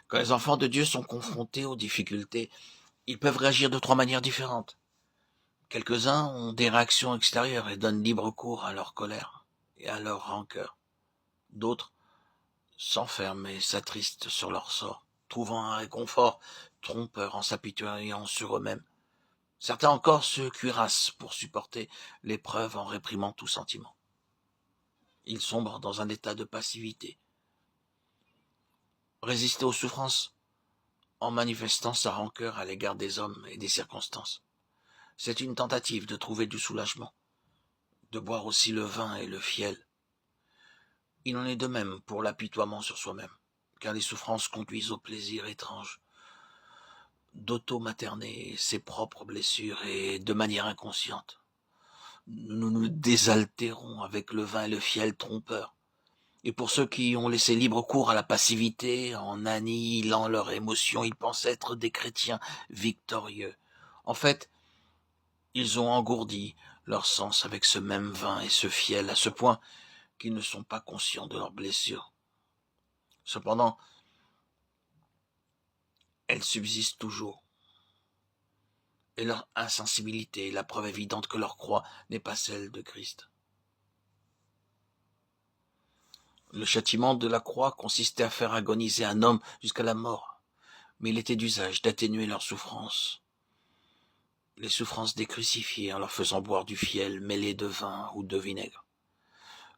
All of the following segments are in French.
Quand les enfants de Dieu sont confrontés aux difficultés, ils peuvent réagir de trois manières différentes. Quelques-uns ont des réactions extérieures et donnent libre cours à leur colère et à leur rancœur. D'autres s'enferment et s'attristent sur leur sort, trouvant un réconfort trompeur en s'apitoyant sur eux-mêmes. Certains encore se cuirassent pour supporter l'épreuve en réprimant tout sentiment. Ils sombrent dans un état de passivité. Résister aux souffrances en manifestant sa rancœur à l'égard des hommes et des circonstances. C'est une tentative de trouver du soulagement, de boire aussi le vin et le fiel. Il en est de même pour l'apitoiement sur soi-même, car les souffrances conduisent au plaisir étrange d'auto-materner ses propres blessures et de manière inconsciente. Nous nous désaltérons avec le vin et le fiel trompeur. Et pour ceux qui ont laissé libre cours à la passivité, en annihilant leurs émotions, ils pensent être des chrétiens victorieux. En fait, ils ont engourdi leur sens avec ce même vin et ce fiel, à ce point qu'ils ne sont pas conscients de leurs blessures. Cependant, elles subsistent toujours. Et leur insensibilité est la preuve évidente que leur croix n'est pas celle de Christ. Le châtiment de la croix consistait à faire agoniser un homme jusqu'à la mort, mais il était d'usage d'atténuer leurs souffrances, les souffrances des crucifiés, en leur faisant boire du fiel mêlé de vin ou de vinaigre.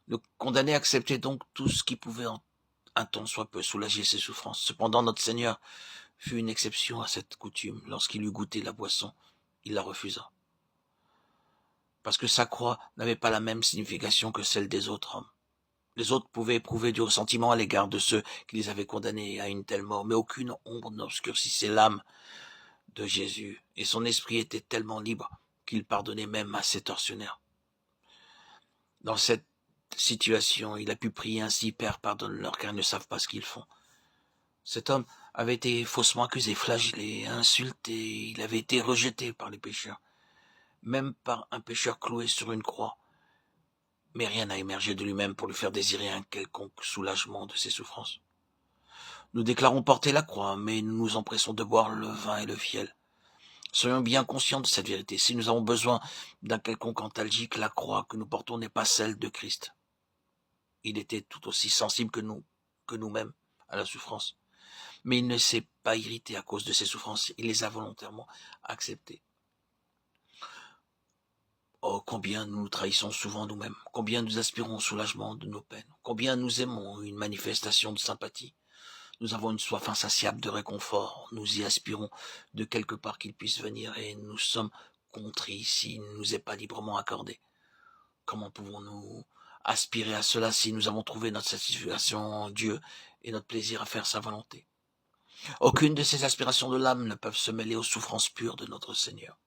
Le condamné acceptait donc tout ce qui pouvait un tant soit peu soulager ses souffrances. Cependant, notre Seigneur fut une exception à cette coutume. Lorsqu'il eut goûté la boisson, il la refusa. Parce que sa croix n'avait pas la même signification que celle des autres hommes. Les autres pouvaient éprouver du ressentiment à l'égard de ceux qui les avaient condamnés à une telle mort, mais aucune ombre n'obscurcissait l'âme de Jésus, et son esprit était tellement libre qu'il pardonnait même à ses tortionnaires. Dans cette situation, il a pu prier ainsi: Père, pardonne-leur, car ils ne savent pas ce qu'ils font. Cet homme avait été faussement accusé, flagellé, insulté, il avait été rejeté par les pécheurs, même par un pécheur cloué sur une croix. Mais rien n'a émergé de lui-même pour lui faire désirer un quelconque soulagement de ses souffrances. Nous déclarons porter la croix, mais nous nous empressons de boire le vin et le fiel. Soyons bien conscients de cette vérité. Si nous avons besoin d'un quelconque antalgique, la croix que nous portons n'est pas celle de Christ. Il était tout aussi sensible que nous-mêmes à la souffrance. Mais il ne s'est pas irrité à cause de ses souffrances. Il les a volontairement acceptées. Oh, combien nous nous trahissons souvent nous-mêmes. Combien nous aspirons au soulagement de nos peines. Combien nous aimons une manifestation de sympathie. Nous avons une soif insatiable de réconfort, nous y aspirons de quelque part qu'il puisse venir et nous sommes contrits s'il ne nous est pas librement accordé. Comment pouvons-nous aspirer à cela si nous avons trouvé notre satisfaction en Dieu et notre plaisir à faire sa volonté? Aucune de ces aspirations de l'âme ne peuvent se mêler aux souffrances pures de notre Seigneur.